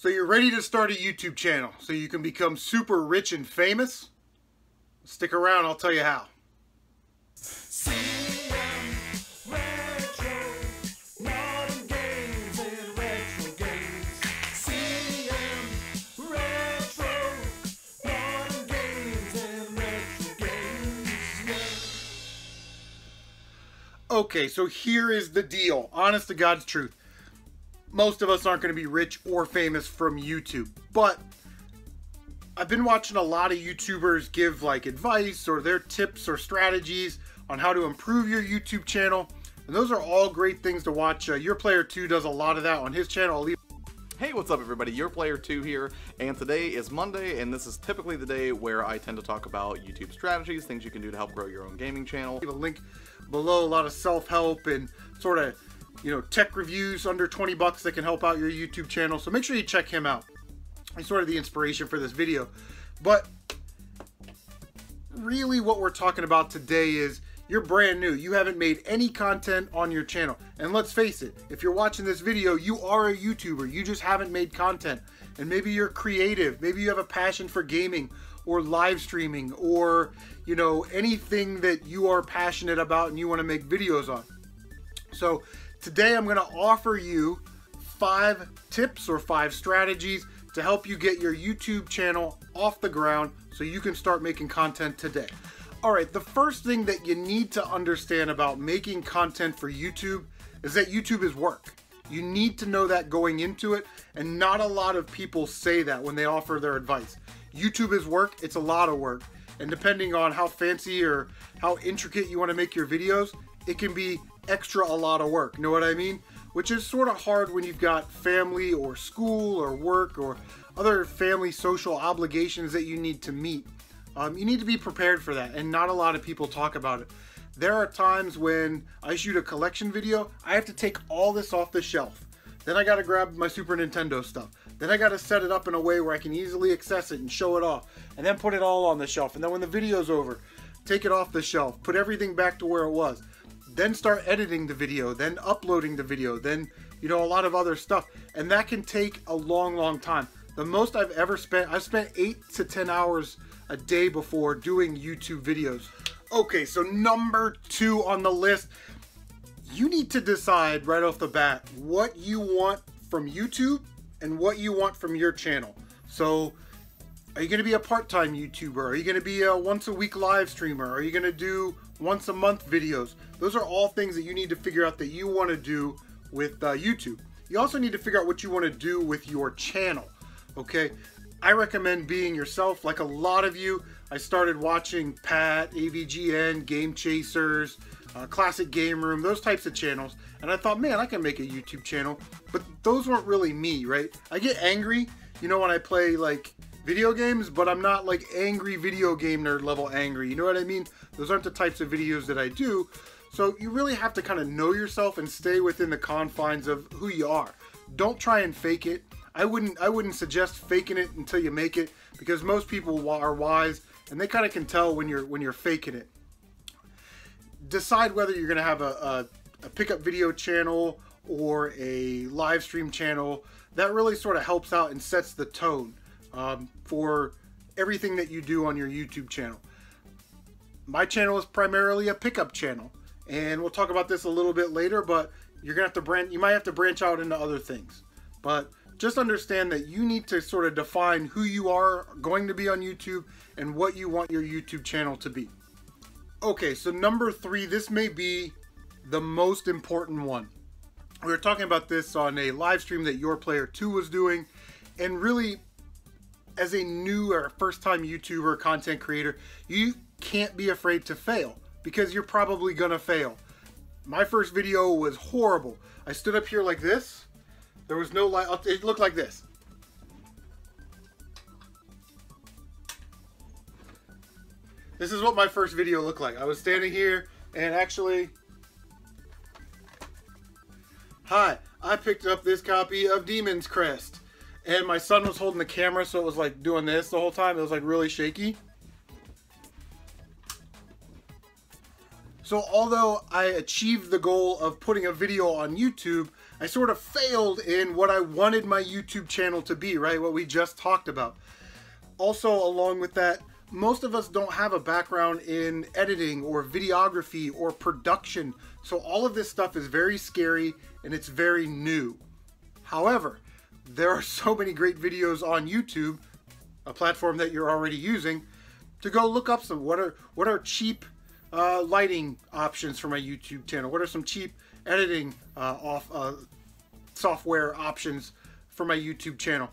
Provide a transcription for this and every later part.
So you're ready to start a YouTube channel so you can become super rich and famous? Stick around, I'll tell you how. CMRetro, modern games and retro games. CMRetro, modern games and retro games. Yeah. Okay, so here is the deal. Honest to God's truth. Most of us aren't going to be rich or famous from YouTube, but I've been watching a lot of YouTubers give like advice or their tips or strategies on how to improve your YouTube channel, and those are all great things to watch. Your Player 2 does a lot of that on his channel. I'll leave. Hey, what's up everybody? Your Player 2 here, and today is Monday, and this is typically the day where I tend to talk about YouTube strategies, things you can do to help grow your own gaming channel. Leave a link below, a lot of self-help and sort of, tech reviews under 20 bucks that can help out your YouTube channel. So make sure you check him out. He's sort of the inspiration for this video. But really what we're talking about today is you're brand new. You haven't made any content on your channel. And let's face it, if you're watching this video, you are a YouTuber. You just haven't made content. And maybe you're creative. Maybe you have a passion for gaming or live streaming or, anything that you are passionate about and you want to make videos on. So today I'm going to offer you 5 tips or 5 strategies to help you get your YouTube channel off the ground so you can start making content today. Alright, the first thing that you need to understand about making content for YouTube is that YouTube is work. You need to know that going into it, and not a lot of people say that when they offer their advice. YouTube is work, it's a lot of work, and depending on how fancy or how intricate you want to make your videos, it can be extra a lot of work, know what I mean? Which is sort of hard when you've got family or school or work or other family social obligations that you need to meet. You need to be prepared for that, and not a lot of people talk about it. There are times when I shoot a collection video, I have to take all this off the shelf. Then I gotta grab my Super Nintendo stuff. Then I gotta set it up in a way where I can easily access it and show it off. And then put it all on the shelf. And then when the video's over, take it off the shelf, put everything back to where it was. Then start editing the video, then uploading the video, then, a lot of other stuff. And that can take a long, long time. The most I've ever spent, I've spent 8 to 10 hours a day before doing YouTube videos. Okay, so number 2 on the list, you need to decide right off the bat what you want from YouTube and what you want from your channel. So, are you going to be a part-time YouTuber? Are you going to be a once-a-week live streamer? Are you going to do once-a-month videos? Those are all things that you need to figure out that you want to do with YouTube. You also need to figure out what you want to do with your channel, okay? I recommend being yourself. Like a lot of you, I started watching Pat, AVGN, Game Chasers, Classic Game Room, those types of channels, and I thought, man, I can make a YouTube channel, but those weren't really me, right? I get angry, when I play like video games, but I'm not like angry video game nerd level angry, you know what I mean? Those aren't the types of videos that I do. So you really have to kind of know yourself and stay within the confines of who you are. Don't try and fake it. I wouldn't suggest faking it until you make it, because most people are wise and they kind of can tell when you're faking it. Decide whether you're going to have a pickup video channel or a live stream channel. That really sort of helps out and sets the tone for everything that you do on your YouTube channel. My channel is primarily a pickup channel, and we'll talk about this a little bit later, but you're gonna have to you might have to branch out into other things. But just understand that you need to sort of define who you are going to be on YouTube and what you want your YouTube channel to be. Okay, so number 3, this may be the most important one. We were talking about this on a live stream that Your Player 2 was doing, and really, as a new or first-time YouTuber, content creator, you can't be afraid to fail, because you're probably gonna fail. My first video was horrible. I stood up here like this. There was no light. It looked like this. This is what my first video looked like. I was standing here and actually... Hi, I picked up this copy of Demon's Crest. And my son was holding the camera, so it was like doing this the whole time. It was like really shaky. So although I achieved the goal of putting a video on YouTube, I sort of failed in what I wanted my YouTube channel to be, right? What we just talked about. Also, along with that, most of us don't have a background in editing or videography or production. So all of this stuff is very scary and it's very new. However, there are so many great videos on YouTube, a platform that you're already using, to go look up some. What are cheap lighting options for my YouTube channel? What are some cheap editing software options for my YouTube channel?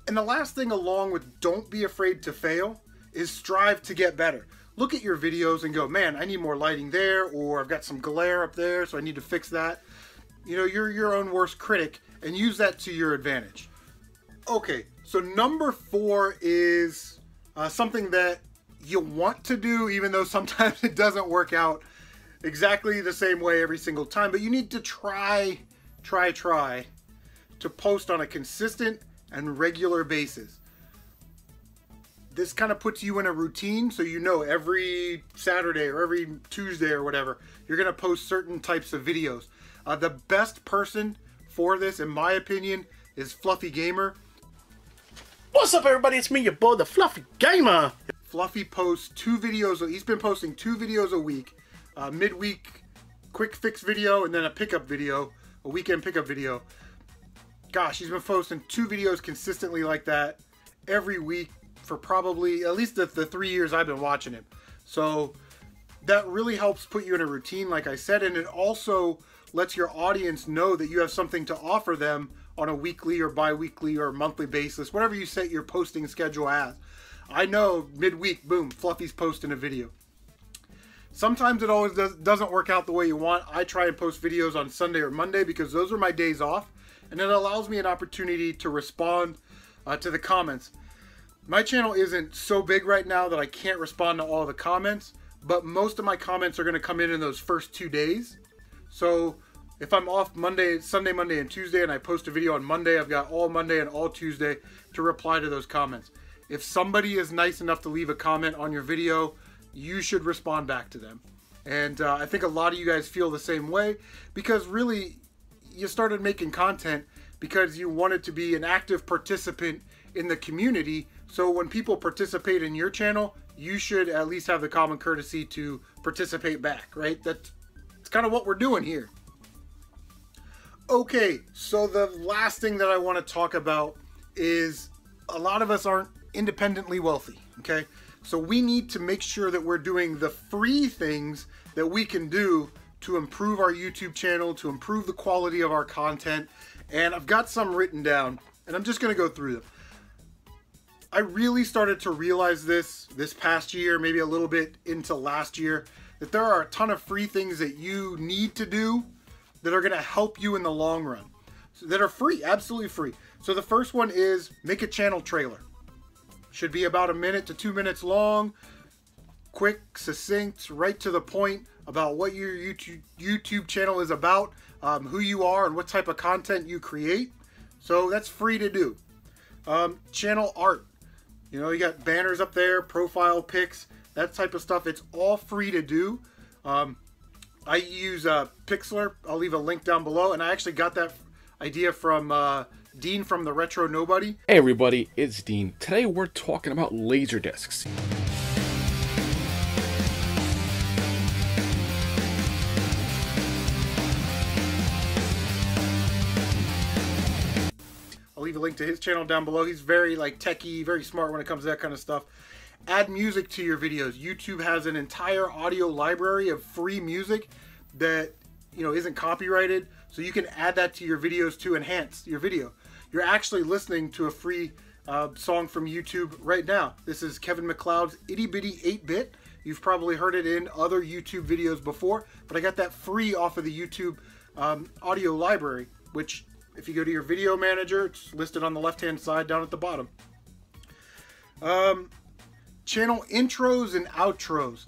And the last thing, along with don't be afraid to fail, is strive to get better. Look at your videos and go, man, I need more lighting there, or I've got some glare up there, so I need to fix that. You know, you're your own worst critic, and use that to your advantage. Okay, so number 4 is something that you want to do, even though sometimes it doesn't work out exactly the same way every single time, but you need to try to post on a consistent and regular basis. This kind of puts you in a routine, so you know every Saturday or every Tuesday or whatever, you're going to post certain types of videos. The best person for this, in my opinion, is Fluffy Gamer. What's up, everybody? It's me, your boy, the Fluffy Gamer. Fluffy posts 2 videos. He's been posting 2 videos a week. Midweek quick fix video and then a pickup video, a weekend pickup video. Gosh, he's been posting 2 videos consistently like that every week for probably at least the 3 years I've been watching him. So that really helps put you in a routine, like I said, and it also lets your audience know that you have something to offer them on a weekly or bi-weekly or monthly basis, whatever you set your posting schedule as. I know midweek, boom, Fluffy's posting a video. Sometimes it always doesn't work out the way you want. I try and post videos on Sunday or Monday because those are my days off, and it allows me an opportunity to respond to the comments. My channel isn't so big right now that I can't respond to all the comments, but most of my comments are going to come in those first 2 days. So if I'm off Sunday, Monday, and Tuesday, and I post a video on Monday, I've got all Monday and all Tuesday to reply to those comments. If somebody is nice enough to leave a comment on your video, you should respond back to them. And I think a lot of you guys feel the same way, because really you started making content because you wanted to be an active participant in the community. So when people participate in your channel, you should at least have the common courtesy to participate back, right? That's kind of what we're doing here. Okay, so the last thing that I want to talk about is a lot of us aren't independently wealthy, okay? So we need to make sure that we're doing the free things that we can do to improve our YouTube channel, to improve the quality of our content. And I've got some written down, and I'm just going to go through them. I really started to realize this past year, maybe a little bit into last year, that there are a ton of free things that you need to do that are going to help you in the long run, that are free, absolutely free. So the first one is make a channel trailer. Should be about 1 minute to 2 minutes long, quick, succinct, right to the point about what your YouTube channel is about, who you are, and what type of content you create. So that's free to do. Channel art. You know, you got banners up there, profile pics, that type of stuff. It's all free to do. I use Pixlr. I'll leave a link down below. And I actually got that idea from Dean from the Retro Nobody. Hey everybody, it's Dean. Today we're talking about laser discs. I'll leave a link to his channel down below. He's very techie, very smart when it comes to that kind of stuff. Add music to your videos. YouTube has an entire audio library of free music that, you know, isn't copyrighted. So you can add that to your videos to enhance your video. You're actually listening to a free song from YouTube right now. This is Kevin MacLeod's Itty Bitty 8-Bit. You've probably heard it in other YouTube videos before, but I got that free off of the YouTube audio library, which if you go to your video manager, it's listed on the left-hand side down at the bottom. Channel intros and outros.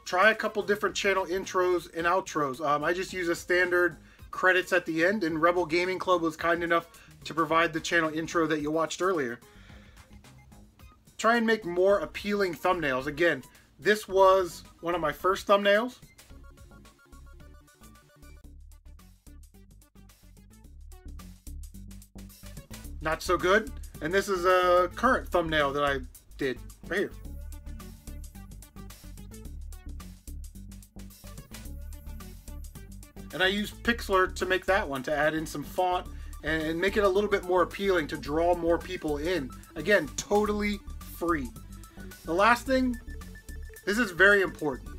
Try a couple different channel intros and outros. I just use a standard credits at the end, and Rebel Gaming Club was kind enough to provide the channel intro that you watched earlier. Try and make more appealing thumbnails. Again, this was one of my first thumbnails. not so good. And this is a current thumbnail that I did right here. And I used Pixlr to make that one, to add in some font and make it a little bit more appealing, to draw more people in. Again, totally free. The last thing, this is very important.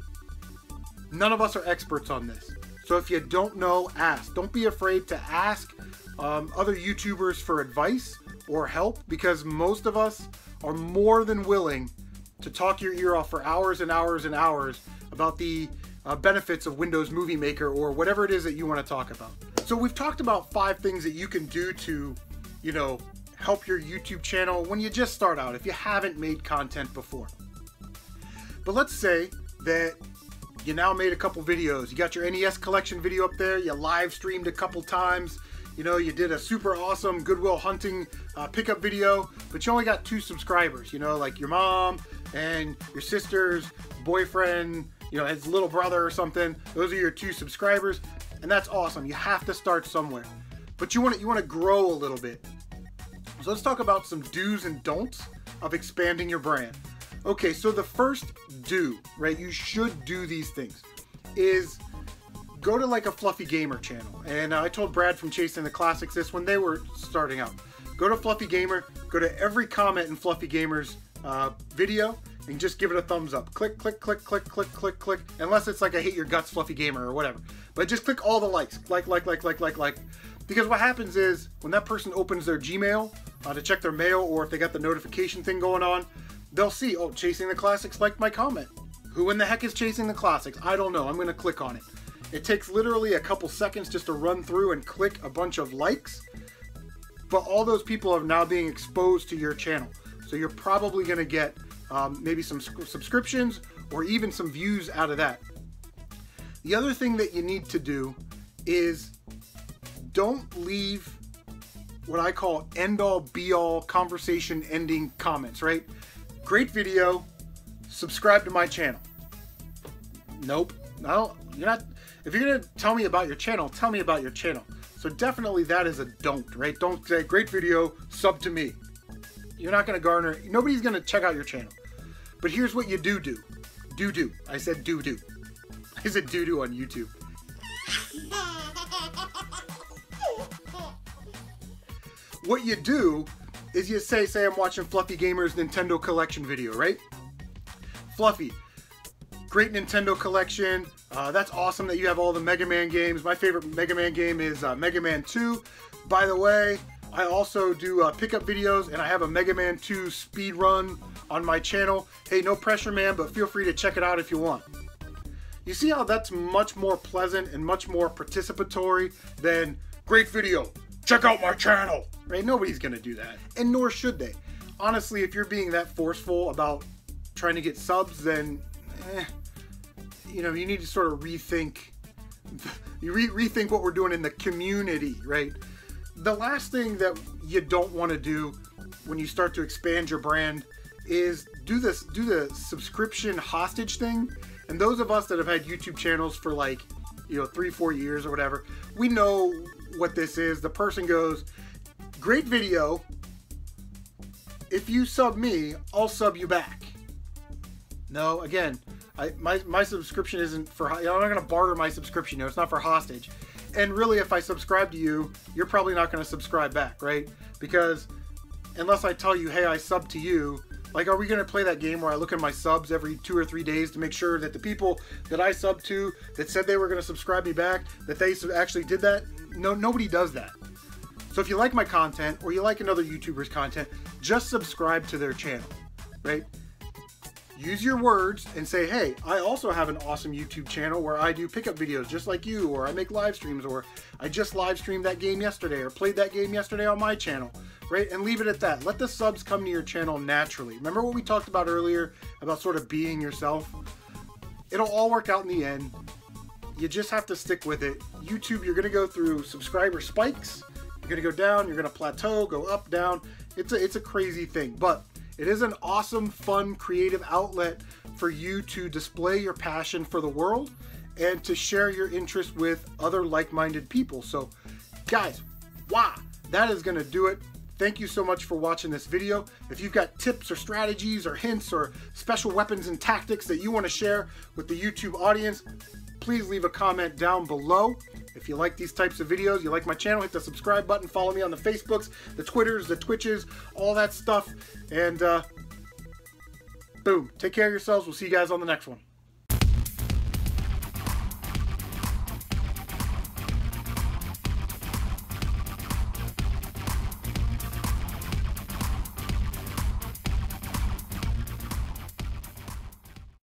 None of us are experts on this. So if you don't know, ask. Don't be afraid to ask other YouTubers for advice or help, because most of us are more than willing to talk your ear off for hours and hours and hours about the benefits of Windows Movie Maker or whatever it is that you want to talk about. So we've talked about 5 things that you can do to, you know, help your YouTube channel when you just start out, if you haven't made content before. But let's say that you now made a couple videos. You got your NES collection video up there, you live streamed a couple times, you know, you did a super awesome Goodwill Hunting pickup video, but you only got 2 subscribers, you know, like your mom and your sister's boyfriend, you know, his little brother or something. Those are your 2 subscribers, and that's awesome. You have to start somewhere, but you want to grow a little bit. So let's talk about some do's and don'ts of expanding your brand. Okay, so the first do, right, you should do these things, is go to like a Fluffy Gamer channel. And I told Brad from Chasing the Classics this when they were starting out. Go to Fluffy Gamer, go to every comment in Fluffy Gamer's video, and just give it a thumbs up. Click, click, click, click, click, click, click. Unless it's like I hate your guts, Fluffy Gamer, or whatever. But just click all the likes. Like. Because what happens is, when that person opens their Gmail to check their mail, or if they got the notification thing going on, they'll see, oh, Chasing the Classics liked my comment. Who in the heck is Chasing the Classics? I don't know. I'm going to click on it. It takes literally a couple seconds just to run through and click a bunch of likes. But all those people are now being exposed to your channel. So you're probably going to get maybe some subscriptions or even some views out of that. The other thing that you need to do is don't leave what I call end-all be-all conversation ending comments, right? Great video, subscribe to my channel. Nope. No, you're not. If you're gonna tell me about your channel, tell me about your channel. So definitely that is a don't, right? Don't say great video, sub to me. You're not gonna garner, nobody's gonna check out your channel. But here's what you do. Do. I said do. I said do on YouTube. What you do is you say I'm watching Fluffy Gamer's Nintendo collection video, right? Fluffy, great Nintendo collection. That's awesome that you have all the Mega Man games. My favorite Mega Man game is Mega Man 2. By the way, I also do pickup videos, and I have a Mega Man 2 speed run on my channel. Hey, no pressure, man, but feel free to check it out if you want. You see how that's much more pleasant and much more participatory than great video, check out my channel, right? Nobody's gonna do that, and nor should they. Honestly, if you're being that forceful about trying to get subs, then you know, you need to sort of rethink rethink what we're doing in the community, right? The last thing that you don't want to do when you start to expand your brand is do the subscription hostage thing. And those of us that have had YouTube channels for like, you know, 3-4 years or whatever, we know what this is. The person goes, great video, if you sub me, I'll sub you back. No, again, my subscription isn't for, you know, I'm not going to barter my subscription. No, it's not for hostage. And really, if I subscribe to you, you're probably not going to subscribe back, right? Because unless I tell you, hey, I sub to you, like, are we going to play that game where I look at my subs every 2 or 3 days to make sure that the people that I sub to that said they were going to subscribe me back, that they actually did that? No, nobody does that. So if you like my content or you like another YouTuber's content, just subscribe to their channel, right? Use your words and say, hey, I also have an awesome YouTube channel where I do pickup videos just like you, or I make live streams, or I just live streamed that game yesterday, or played that game yesterday on my channel, right? And leave it at that. Let the subs come to your channel naturally. Remember what we talked about earlier about sort of being yourself? It'll all work out in the end. You just have to stick with it. YouTube, you're going to go through subscriber spikes. You're going to go down. You're going to plateau, go up, down. It's a crazy thing, but it is an awesome, fun, creative outlet for you to display your passion for the world and to share your interest with other like-minded people. So, guys, wow, that is going to do it. thank you so much for watching this video. If you've got tips or strategies or hints or special weapons and tactics that you want to share with the YouTube audience, please leave a comment down below. If you like these types of videos, you like my channel, hit the subscribe button, follow me on the Facebooks, the Twitters, the Twitches, all that stuff. And boom, take care of yourselves. We'll see you guys on the next one.